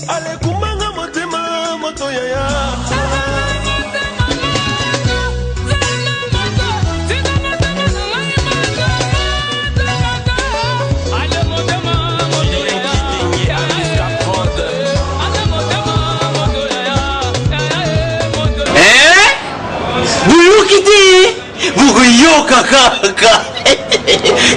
Ale kumanga motema moto yaya. Vous kaka.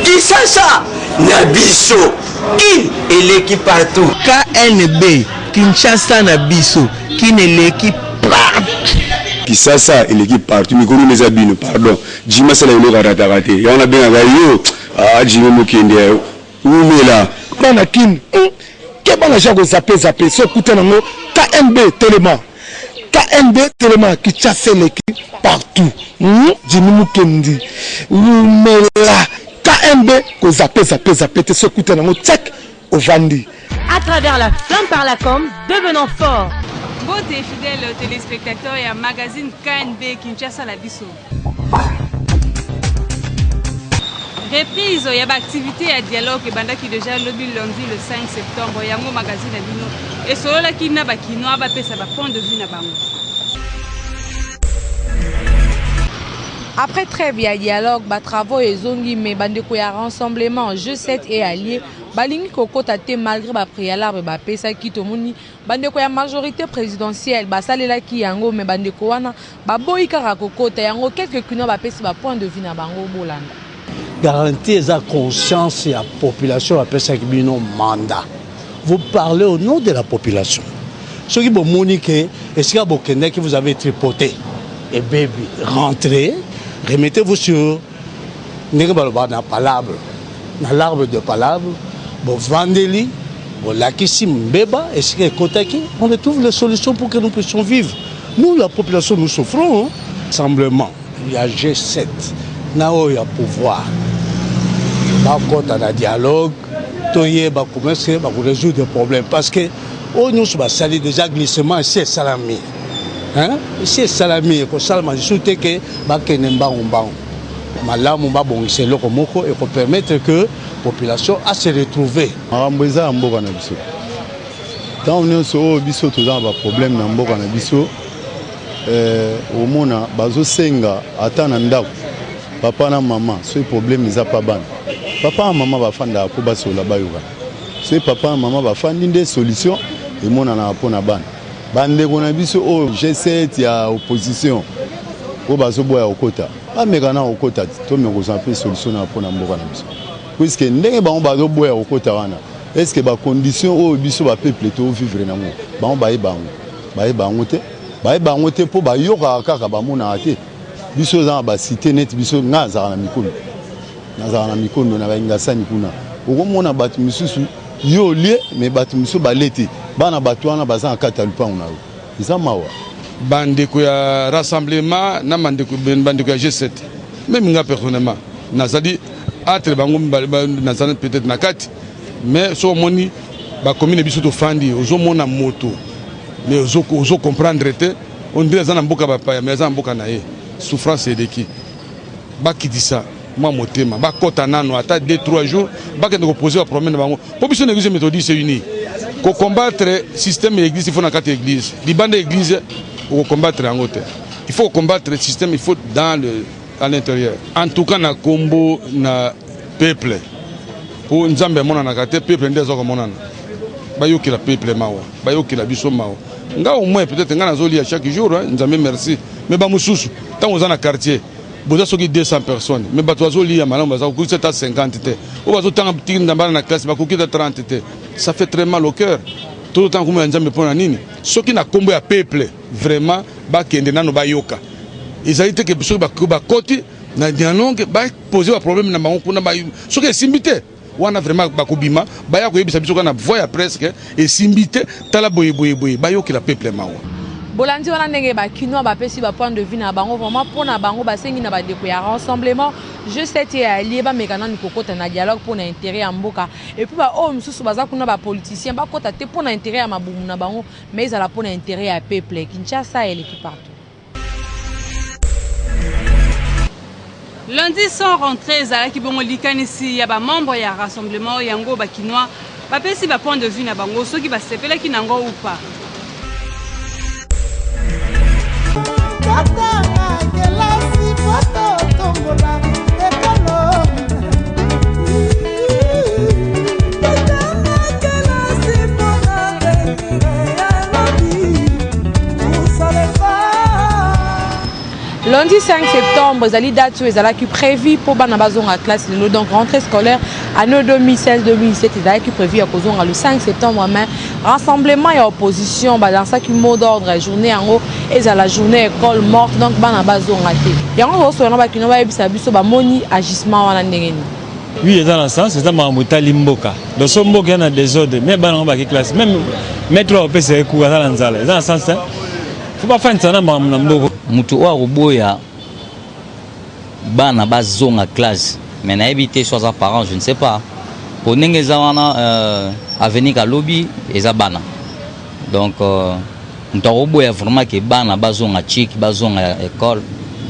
Qui ça? Nabiso. Qui est l'équipe partout? KNB. Kinshasa Nabiso. Qui est l'équipe partout? Qui ça est l'équipe partout? Mikuru les abîmes, pardon. Jima c'est le raté. Il y en a bien yo. Ah, Jima Mukende. Où est là? Manakin. Qu'est-ce que j'ai zappé? Ce coup de KNB tellement. KNB tellement qui chasse l'équipe partout. Jimmy Mukendi. Oumela. KNB ko zappé ce coup de check au Vandi. À travers la flamme par la com, devenons forts. Bonjour fidèles téléspectateurs et un magazine KNB Kinshasa la biso. Reprise, il y a une activité à dialogue et bandaki déjà le lundi le 5 septembre. Il y a un magazine à Bino. Et sur la qui n'a pas qui n'a pas ça va point de vue na bango. Après très bien dialogue, travaux et zongi mais bandeko ya rassemblement G7 et alliés, balingi kokota te malgré ba préalable ba pesa ki tomoni bandeko ya majorité présidentielle basalela ki yango mais bandeko wana ba boyi kaka kokota yango quelques kino ba pesa ba point de vue na bango bolanda. Garantir sa conscience et la population appelle ça bino mandat. Vous parlez au nom de la population. Ceux qui vont moniquer, est-ce que vous avez tripoté et baby, rentrez, remettez-vous sur la palabre, dans l'arbre de palabre, vous vendez-les, vous l'acquissez, est-ce que on retrouve les solutions pour que nous puissions vivre. Nous, la population, nous souffrons. Rassemblement, il y a G7, il y a pouvoir. Quand on a dialogue, on commence à résoudre des problèmes. Parce que nous sommes déjà glissement ici à Salami. Ici à Salami, il faut que et permettre que la population a se retrouver. Quand on est sur un problème, au monde, papa na maman, ce problème n'est pas bon. Papa et maman va faire la poubelle la bayouga. Ce papa et maman va faire des solutions et mon en a pour na ban. Bande qu'on a vu sur G7 il y a opposition. Au baso boya au quota. Pas mégana au quota. Toi mais vous en faites solution pour na mboka na biso. Puisque ndenge ba on baso boya au quota wana. Est-ce que ba condition au biso ba peuple to vivre na mo. Ba on baye bango. Baye bango te pour ba yoka kaka ba mona ate. Biso za ba cité net biso ngaza na mikono. Nazana mikono na baingasani kuna. Okomona batu misusu yo lie mais batu misusu baleti. Bana batu wana baza kata lupa una. Isa mawa. Bandeko ya rassemblement na bandeko ya G7. Même nga personnellement, nazali atre bango nazana peut-être na kati. Mais so moni ba commune biso to fandi ozo mona moto. Mais ozo comprendre te on dirait za na mboka ba pa mais za mboka na ye. Souffrance de qui? Ba qui dit ça? Moi motema ba kota nano ata 2-3 jours ba que nous poser un problème bango population l'église méthodiste unie ko combattre système église il faut na quatre église li bande église pour combattre en côté il faut combattre le système il faut dans le à l'intérieur en tout cas na combo na peuple pour nzambe mona na kate peuple ndezo ko mona ba yoki la peuple mawa ba yoki la biso mawa nga au moins peut-être nga nazoli à chaque jour nzambe merci mais ba mususu tant aux na quartier vous avez 200 personnes, mais vous avez 50 vous avez classe, 30 ça fait très mal au cœur. Tout le temps que vous avez ceux qui n'ont pas peuple, vraiment, ils ont été que côté, poser un problème ceux qui sont on a vraiment bakubima, baya ko yebisa biso kana voya presque et simbité tala boye bayo ki la peuple mawa. Bolandi wana ndenge ba kino ba pesi ba point de vue na bango vraiment pour na bango ba sengi na ba deko ya rassemblement je sais te allié ba mekana ni kokota na dialogue pour na intérêt ya mboka et puis ba o msusu baza kuna ba politicien ba kota te pour na intérêt ya mabumu na bango mais ils ala pour na intérêt ya peuple Kinshasa et l'équipe partout. Lundi sans rentrée zala ki bongo likanisi ya ba membre ya rassemblement yango ba kinois bapesi ba point de vue na bango soki basepelaki nango ou pas. Lundi 5 septembre, les dates qui prévues pour la classe, donc rentrée scolaire année 2016-2017, qui prévu à le 5 septembre, mais rassemblement et opposition dans ça qui mot d'ordre journée en haut et la journée école morte donc bana bazon raté. Il y a un autre qui nous va biso ba moni agissement wana ndengeni. Oui, dans le sens, c'est un mamuta limboka. Dans son mot, il y a des ordres, mais bana ba qui classe, même mettre au PC ku dans le sens, faut pas faire ça na mboko. Mutu wa ruboya bana bazonga classe mais na éviter soit parents je ne sais pas pour nengeza wana avenir ka lobby eza bana donc mutu ruboya vraiment que bana bazonga chiki bazonga école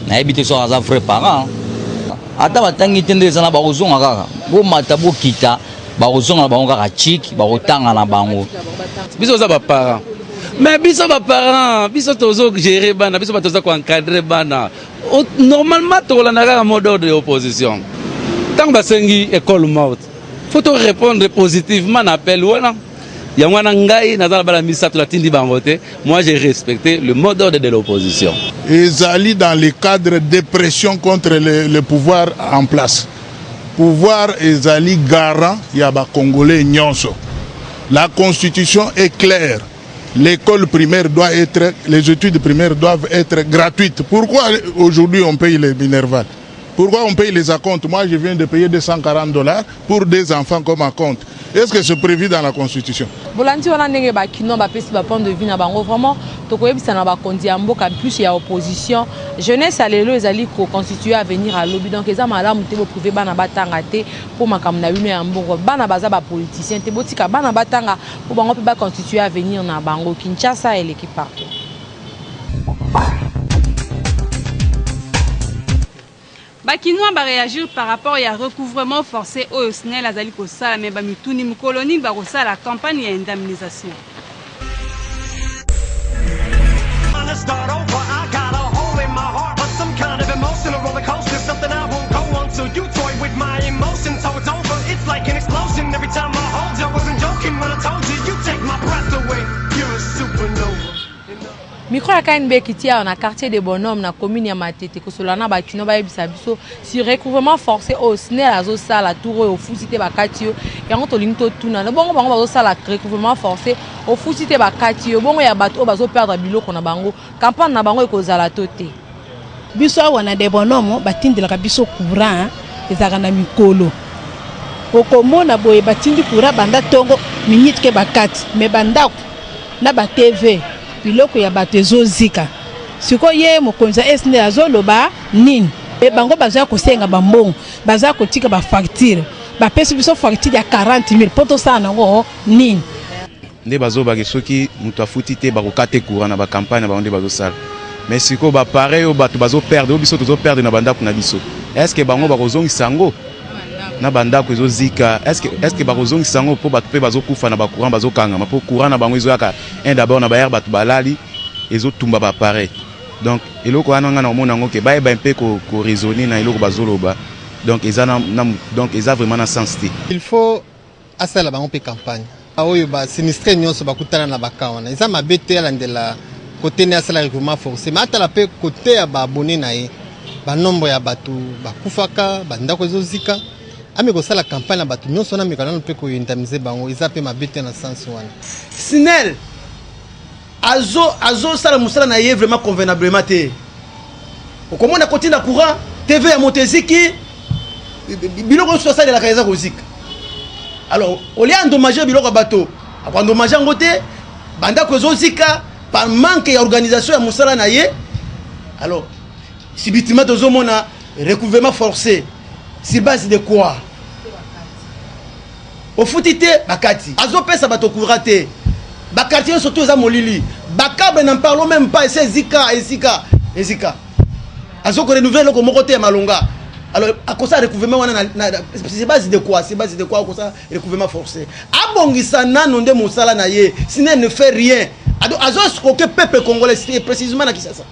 na éviter soit za vrai parents ata batangi tendeza na bazonga kaka bo mata bo kita bazonga bango kaka chiki bazotanga na bango biso za ba parents. Mais biso ba parents, biso tozo gérer bana, biso tozo encadrer bana. Normalement to la naka mode de opposition. Tant ba sengi école morte. Faut to répondre positivement à l'appel wala. Ya mwana ngai nazala bala misa to la tindi bangote. Moi j'ai respecté le mode d'ordre de l'opposition. Ils allaient dans le cadre de pression contre le pouvoir en place. Pouvoir ils allaient garant ya ba congolais nyonso. La constitution est claire. L'école primaire doit être, les études primaires doivent être gratuites. Pourquoi aujourd'hui on paye les Minerval? Pourquoi on paye les acomptes? Moi je viens de payer $240 pour des enfants comme acompte. Est-ce que c'est prévu dans la Constitution? Bolandi wana ndenge ba kino ba pesi ba point de vue na bango vraiment to koyebisa na ba kondi ya mboka plus ya opposition jeunesse alelo ezali ko constituer avenir à lobby donc eza malamu te bo privé bana batanga te pour makambo na bino ya mbongo bana baza ba politicien te botika bana batanga pour bango pe ba constituer avenir na bango Kinshasa et l'équipe partout. Bakinois va réagir par rapport à recouvrement forcé au SNEL azali kosala mais bamituni mukoloni ba kosala la campagne ya indemnisation. Micro ya KNB Kitia na quartier des bonhommes na commune ya Matete kosolana ba kino ba yebisa biso si recouvrement forcé au SNEL azo sala tour au fusité ba katio yango to linto tuna bongo bango bazo sala recouvrement forcé au fusité ba katio bongo ya bato bazo perdre biloko na bango campagne na bango ekozala tote biso wana des bonhommes batindela biso courant ezaka na mikolo okomona boye batindi courant banda tongo minute ke bakati me bandako na ba TV biloko ya bato ezozika siko ye mokonzi SNEL azoloba nini e bango baza kosenga bambongo baza kotika ba facture bapesi biso facture ya 40,000 poto sana nango nini nde bazobaki soki mutu afuti te bakokate courant na bacampagne bango nde bazosala mais siko bapareil oyo bato bazoperdre oyo biso tozoperdre na bandako na biso est-ce que bango bakozongisa yango na bandako ezozika est-ce bakozongisa yango mpo bato mpe bazokufa na bacourant bazokangama mpo courant na bango ezoyaka un d'abord na bayere bato balali ezotumba bapareil donc eloko wana nga na omona yango ke bayeba mpe koraisonner na eloko bazoloba donc eza vraiment na sens te il faut asala bango mpe campagne oyo basinistre nyonso bakutana na baka wana eza mabe te alandela kote ne asala recouvrement forcé mais atala mpe kote ya baabone na ye banombre ya bato bakufaka bandako ezozika ameko sala campagne na bato nyonso na mikana mpe ko indemniser bango eza pe mabete na sens wana SNEL azo sala musala na ye vraiment convenablement te okomona kotinda courant TV ya moteziki biloko so sala la kaza kozika alors au lieu endommager biloko bato akondommager ngote banda ko zozika par manque ya organisation ya musala na ye alors subitement tozomona recouvrement forcé sur base de quoi? Au foutité, bakati. Azo pesa bato courate. Bakati surtout za molili. Bakabe n'en parlons même pas. C'est Zika et Zika. Azo ko renouveler le moko te malonga. Alors à cause ça recouvrement c'est base de quoi? C'est base de quoi comme ça recouvrement forcé. Abongisa nanu nde musala na ye, sinon ne fait rien. Azos que peuple congolais c'est précisément na Kinshasa.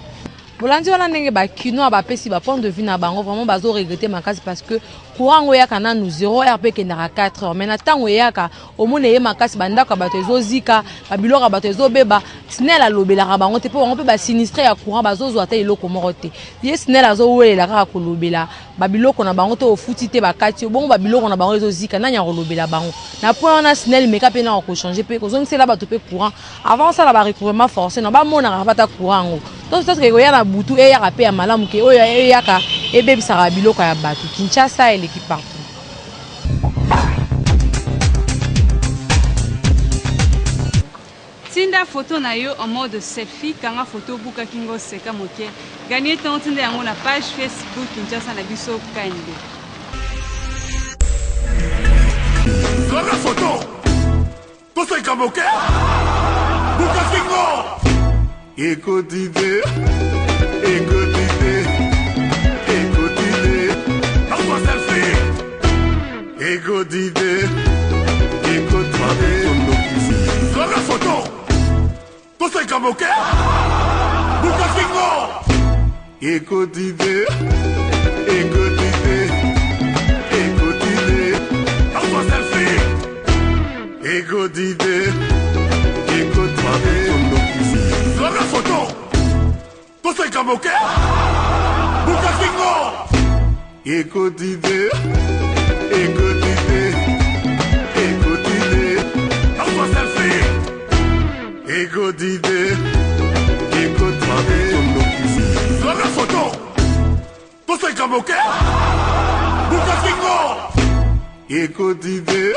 bolandi wana ndenge bakino bapesi point de vue na bango vraiment bazo regretter makasi parce que courant oyaka nanu 0 heure pe kendaka 4 heures mais na ntango eyaka omona ye makasi bandako bato ezozika babiloko bato ezobeba snel alobelaka bango te mpo bango mpe basinistre ya courant bazozwa te eloko moko te ye snel azowelela kaka kolobela babiloko na bango te ofuti te bakati bongo babiloko na bango ezozika nani ya kolobela bango na point wana snel meka mpe na kochanger mpe kozongisela bato mpe courant avant osala barecouvrement forcé na bamonaka bata courant yango donc peut-être que koya na butu eyaka mpe ya malamu ke oyo eyaka ebebisaka biloko ya bato Kinshasa eleki partout. Tinda photo na yo en mode selfie kanga photo buka kingo seka moke gagner ton tinda yango na page Facebook Kinshasa na biso KNB. La photo to seka moke buka kingo écoutez en selfie écoutez la photo to seka moke buka kingo écoutez en selfie écoutez la photo to seka moke buka kingo écoutez en selfie écoutez la photo to seka moke buka kingo écoutez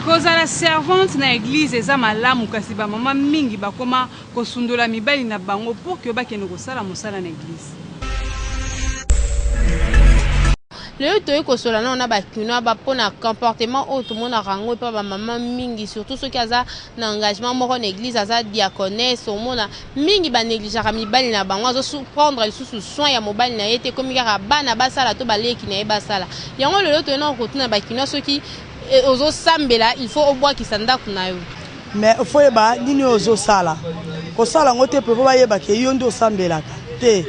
kozala servante na église eza malamu kasi ba mama mingi bakoma kosundola mibali na bango pour que bakende kosala mosala na église. Le toye kosola na bakino ba pona comportement autre monde rango pa ba mama mingi surtout ceux qui aza na engagement moko na église aza diaconesse au monde mingi ba négligeaka mibali na bango azo prendre lisusu soin ya mobali na yete komi kaka bana basala to baleki na ye basala yango le toye na kotuna bakino ceux qui ozo sambela il faut obwa kisanda kunayo mais faut yeba nini ozo sala ko sala ngote pe ba yeba ke yondo sambela te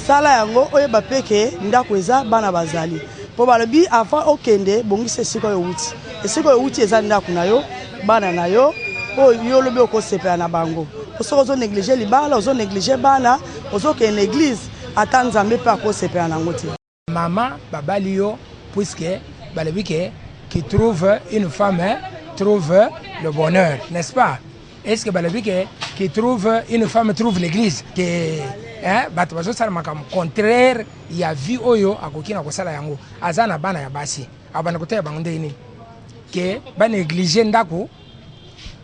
sala yango oyeba peke ndako eza bana bazali po balobi avant okende bongise siko yo wuti esiko yo wuti eza ndako nayo bana nayo po yo lobi okosepela na bango osoko ozo négliger libala ozo négliger bana ozo ke en église ata nzambe pa kosepela na ngote maman babali yo puisque balobi ke qui trouve une femme trouve le bonheur, n'est-ce pas? Est-ce que balobi qui trouve une femme trouve l'église? Que bato bazo sala makam contraire ya vie oyo akokina kosala yango azana bana ya basi abana kotaya bango ndeni ke ba négliger ndako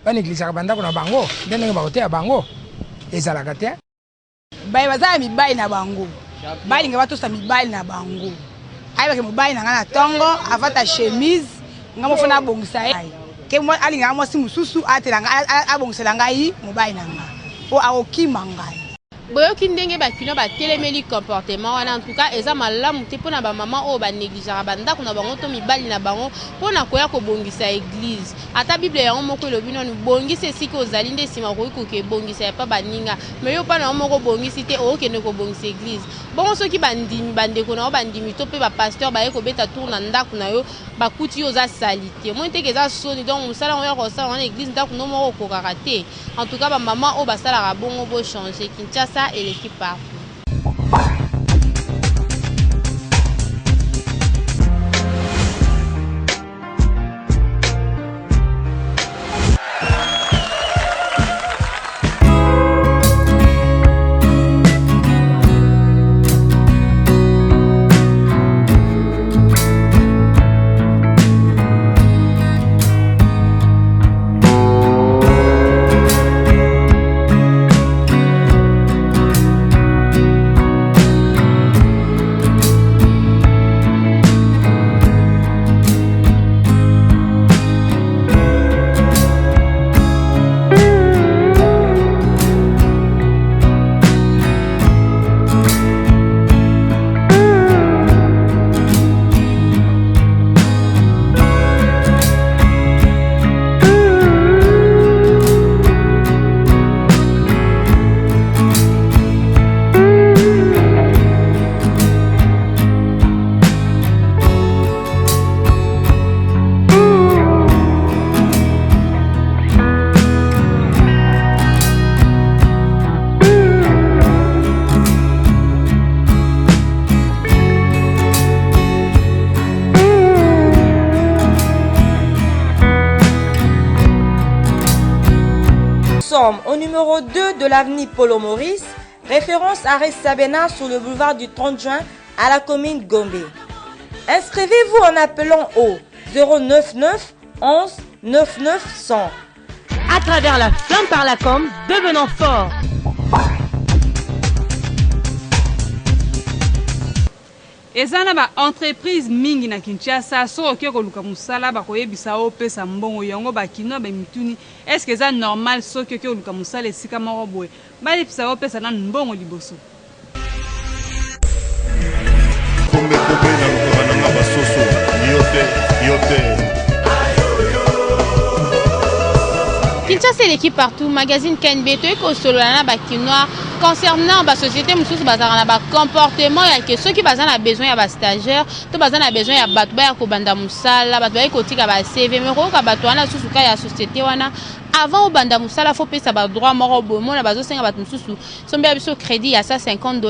ba négliger bandako na bango ndenge ba kotaya bango ezalaka te bai bazala mibali na bango bali nga batosa mibali na bango ayeba ke mobali na ngana tongo avata chemise ngamo fona bongisa ye ke mo alinga mo simususu atelanga abongisela ngai mobali na nga o aokima ngai boyoki ndenge bakino batelemeli comportement wana en tout cas eza malamu te mpona bamama oyo banégligeaka bandako na bango to mibali na bango mpona koya kobongisa église ata bible yango moko elobi nanu bongisa esika ozali nde nsima okoki koke ebongisa ya pa baninga me yo mpana yango moko bongisi te okende kobongisa église bongo soki bandimi bandeko na yo bandimi to mpe bapaster baye kobeta tour na ndako na yo bakuti yo oza sali te moi teke eza soni donc mosala oyo ya kosala wana église ndako no moko okokaka te en tout cas bamama oyo basalaka bongo bochange Kinshasa et l'équipe partout. numéro 2 de l'avenue Polo Maurice, référence à Sabena sur le boulevard du 30 juin à la commune Gombe. Inscrivez-vous en appelant au 099 11 99 100. À travers la flamme par la com, devenons forts. Ezana ba entreprise mingi na Kinshasa so oke koluka musala ba koyebisa opesa mbongo yango ba kino ba mituni. Est-ce que ça normal so oke koluka musala esika moko boye ba lepisa opesa na mbongo liboso? Kombe na lokana na basoso yote Kinshasa l'équipe partout, magazine KNB, tout est consolana bakinois concernant la société mususu bazana ba comportement ya que ceux qui bazana besoin ya ba stagiaire, to bazana besoin ya batu ba ko banda musala, batu ba kotika ba CV, mais ko ka batu wana susu ka ya société wana avant au banda musala faut payer ba droit moko bomo na bazo senga batu mususu sombe biso crédit ya ça $50,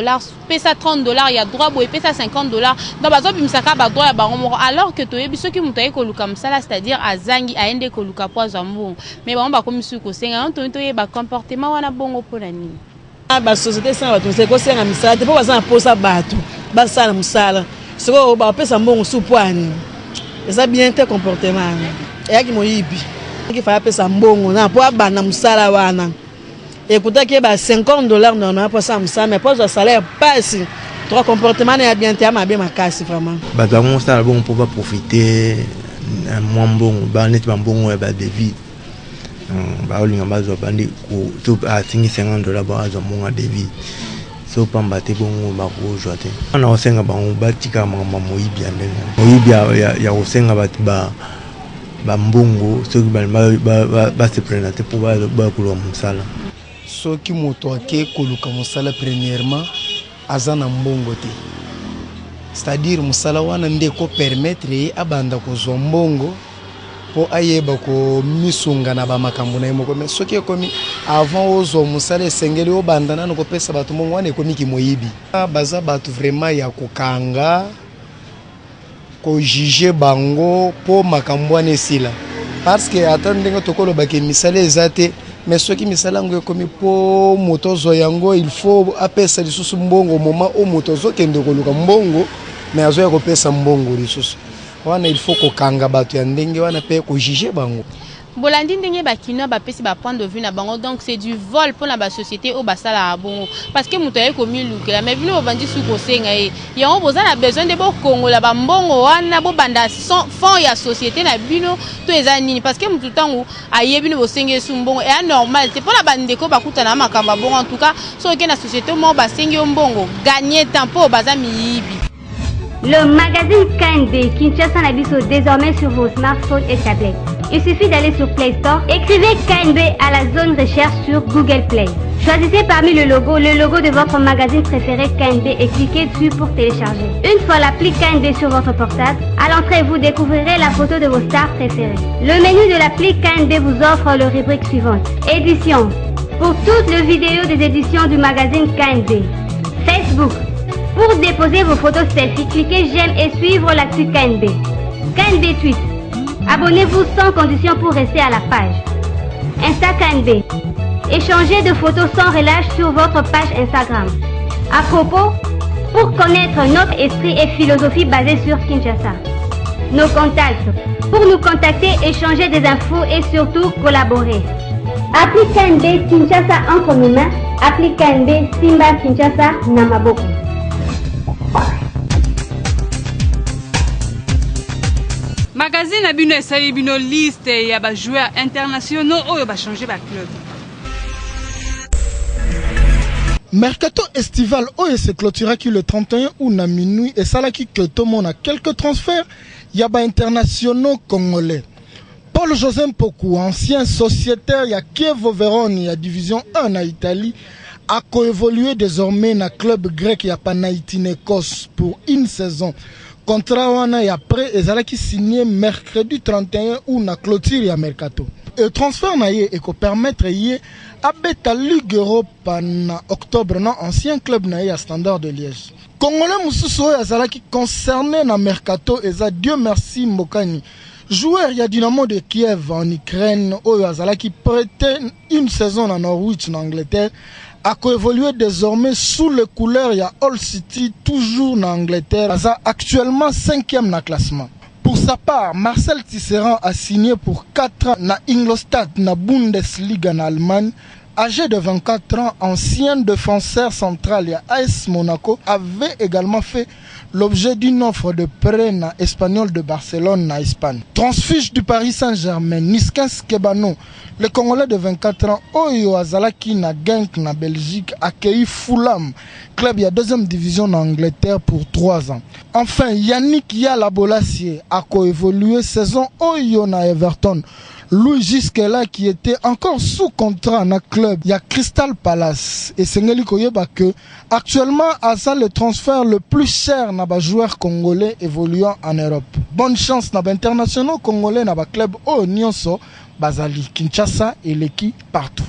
payer ça $30, il y a droit boy payer ça $50. Donc bazo bimisaka ba droit ya bango moko alors que to yebiso ki mutu ko luka musala, c'est-à-dire azangi aende ko luka poizo mbongo. Mais bango ba komisu ko senga on to ye ba comportement wana bongo pona nini. Ba société sans bato c'est ko senga misala te po bazana posa bato basala musala siko ba pesa mbongo supwani eza bien te comportement eyaki moyibi qui fa pesa mbongo na po abana musala wana écoutez que ba $50 non pas ça musala mais pas le salaire passe trois comportement na bien te ma bien makasi vraiment bato bango musala bon pour pas profiter moins bon ba net ba mbongo ba devis ba olinga bazo bandi ko to a tingi $50 ba azo monga devis so pamba te bongo ba ko jote ana osenga ba batika mama moyibi andenga moyibi ya osenga ba mbongo soki ba se présenter pour ba kuluka musala soki moto ake koluka musala premièrement aza na mbongo te, c'est-à-dire musala wana nde ko permettre ye abanda kozwa mbongo po ayeba ko misunga na ba makambo na yemo. Mais soki ekomi avant ozwa musala esengeli obanda nano kopesa bato mbongo wana ekomi kimoyibi baza bato vraiment ya kokanga ko juger bango po makambo wana esila parce que ata ndenge tokoloba ke misala ezate mais soki misala ngo ekomi po moto zo yango il faut apesa lisusu mbongo moment o moto zo kende koluka mbongo mais azo ya kopesa mbongo lisusu wana il faut kokanga bato ya ndenge wana pe ko juger bango. Bolandi ndenge bakino ba pesi ba point de vue na bango, donc c'est du vol pour la société au basala bongo parce que muto yeko miluka mais vino bandi su ko senga e ya on bozana besoin de bo Congo la ba mbongo wana bo banda fond ya société na bino to ezanini parce que mutu tangu ayebi no bosenge su mbongo et normal c'est pour la bande ko bakuta na makamba bongo en tout cas so ke na société mo basenge mbongo gagner temps po bazami yibi. Le magazine KNB Kinshasa Nabiso désormais sur vos smartphones et tablettes. Il suffit d'aller sur Play Store, écrivez KNB à la zone recherche sur Google Play. Choisissez parmi le logo de votre magazine préféré KNB et cliquez dessus pour télécharger. Une fois l'appli KNB sur votre portable, à l'entrée vous découvrirez la photo de vos stars préférées. Le menu de l'appli KNB vous offre le rubrique suivante. Éditions. Pour toutes les vidéos des éditions du magazine KNB. Facebook. Pour déposer vos photos selfie, cliquez j'aime et suivre l'actu KNB. KNB Tweet. Abonnez-vous sans condition pour rester à la page. Insta KNB. Échangez de photos sans relâche sur votre page Instagram. À propos, pour connaître notre esprit et philosophie basée sur Kinshasa. Nos contacts. Pour nous contacter, échanger des infos et surtout collaborer. Appli KNB Kinshasa entre nos mains. Appli KNB Simba Kinshasa Namaboko. Magazine abino esali bino liste ya ba joueurs internationaux oyo ba changer ba club. Mercato estival oyo se clôturaki le 31 août na minuit et salaki que tout le monde a quelques transferts ya ba internationaux congolais. Paul José Mpoku, ancien sociétaire ya Kievo Veroni ya division 1 na Italie, a coévolué désormais na club grec ya Panathinaikos pour une saison. Contrat wana ya prêt ezalaki signé mercredi 31 août na clôture ya mercato. Et transfert na ye eko permettre ye abeta Ligue Europa na octobre na ancien club na ye ya Standard de Liège. Congolais mususu oyo azalaki concerné na mercato eza Dieu merci Mbokani, Joueur il y a Dynamo de Kiev en Ukraine, Oyazala qui prêtait une saison en Norwich en Angleterre, a coévolué désormais sous les couleurs, il y a Hull City, toujours en Angleterre, actuellement 5e dans le classement. Pour sa part, Marcel Tisserand a signé pour 4 ans na Ingolstadt, na Bundesliga en Allemagne. Âgé de 24 ans, ancien défenseur central à AS Monaco, avait également fait l'objet d'une offre de prêt na Espagnol de Barcelone en Espagne. Transfuge du Paris Saint-Germain, Niskens Kebano, le Congolais de 24 ans, Oyo Azalaki na Genk na Belgique, accueilli Fulham, club de la 2e division en Angleterre pour 3 ans. Enfin, Yannick Yalabolassie a coévolué saison Oyo na Everton. Lui jusque-là qui était encore sous contrat dans le club, il y a Crystal Palace. Et c'est que actuellement, à ça le transfert le plus cher dans les joueurs congolais évoluant en Europe. Bonne chance dans les internationaux congolais dans les clubs au Nyonso, Bazali, Kinshasa et l'équipe partout.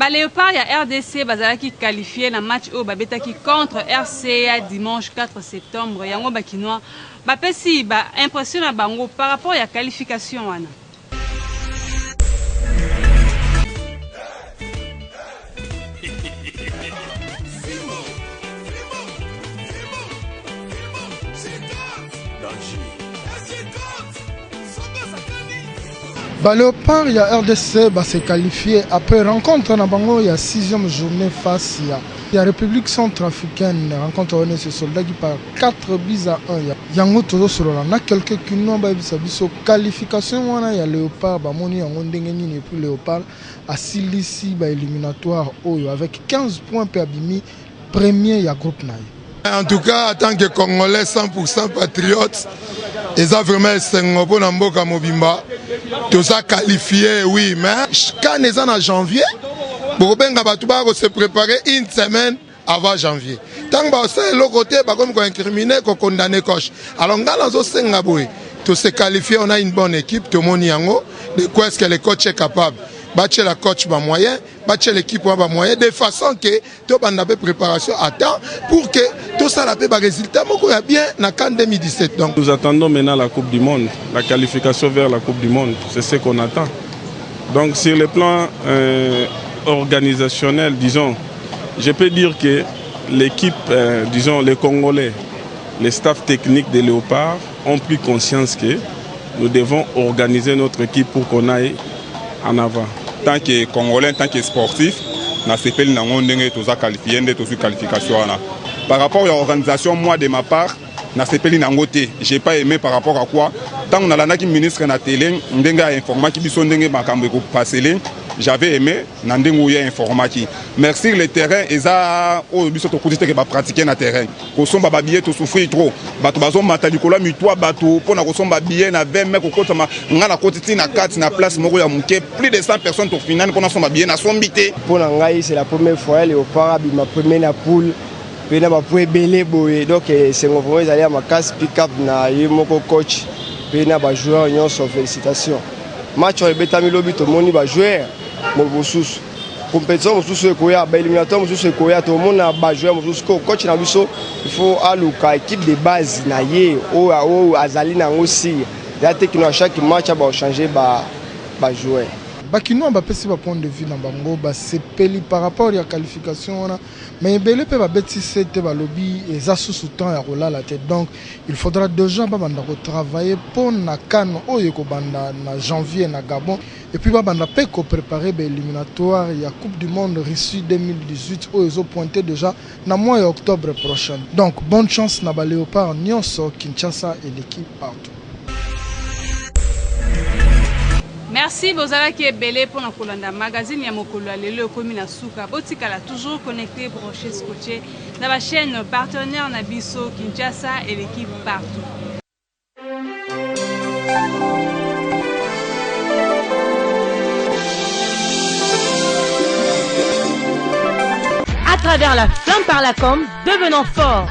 Léopard, il y a RDC qui qualifié dans le match au Babetaki contre RCA dimanche 4 septembre. Il y a un Bakinois. Bapesi impression à Bango par rapport à la qualification. Léopard, il y a RDC s'est qualifié après rencontre dans Bango, il y a 6e journée face il y a République centrafricaine, rencontre on ce soldat qui par 4 buts à 1. Il y a un autre sur là, quelques qui n'ont pas qualification, il y a Léopard, Bamoni, et puis Léopard à Silisi, éliminatoire avec 15 points per Bimi, premier il y a groupe Naï. En tout cas, en tant que Congolais 100% patriote, ils ont vraiment Sengopo Namboka Mobimba. Tout ça qualifié, oui, mais quand ils sont en janvier, pour se préparer une semaine avant janvier. Tant que c'est l'autre côté, comme incriminé, qu'on condamne coach. Alors, tout se qualifier, on a une bonne équipe, tout le monde de quoi est-ce que le coach est capable. Battre la coach ba moyen, battre l'équipe ba moyen de façon que tout banda préparation à temps pour que tout ça la ba résultat moko ya bien na CAN 2017. Donc nous attendons maintenant la Coupe du monde, la qualification vers la Coupe du monde, c'est ce qu'on attend. Donc sur le plan organisationnel, disons, je peux dire que l'équipe, disons les Congolais, les staffs techniques de Léopard ont pris conscience que nous devons organiser notre équipe pour qu'on aille en avant. Tant que Congolais, tant que sportif, na sepeli na ngondenge toza qualifié de tozu qualification wana. Par rapport à l'organisation, moi de ma part, na sepeli na ngote, j'ai pas aimé par rapport à quoi. Tant on a l'anaki ministre na télé, ndenga informa ki biso ndenge makambo ko passer. J'avais aimé Nandengouya informatique. Merci le terrain et ça au biso to côté que ba pratiquer na terrain. Ko somba ba billet to souffrir trop. Ba to bazo matadikola mitwa bato pona ko somba billet na 20 mecs ko kotama ngana kotiti na 4 na place moko ya muke plus de 100 personnes au final qu'on a somba billet na sombité. Pona ngai c'est la première fois Léopard ma première na poule. Pena ba pou belé boye donc c'est mon vraiment aller à ma casse pick up na yemoko coach. Pena ba joueur nyonso félicitations. Match au betami lobi to moni ba joueur mosusu compétition mosusu ekoya ba éliminatoire mosusu ekoya to mona ba joueur mosusu ko coach na biso il faut aluka équipe de base na ye o azali na ngosi ya tekino à chaque match ba changer ba joueur bakino ba pesi ba point de vue na bango ba sepeli par rapport à la qualification on a mais belé pe ba beti c'était ba lobby et ça sous temps ya rola la tête donc il faudra déjà ba banda ko travailler pour na CAN oyeko banda na janvier na Gabon et puis ba banda pe ko préparer ba éliminatoire il y a Coupe du monde Russie 2018 où ils ont pointé déjà na mois de octobre prochain donc bonne chance na ba Léopard Nyonso Kinshasa et l'équipe partout. Merci Bozala qui est belé pour nous Kolanda magazine ya mokolo lelo komi na suka botikala toujours connecté branché scotché dans la chaîne partenaire Nabiso Kinshasa et l'équipe partout. À travers la flamme par la com, devenons forts.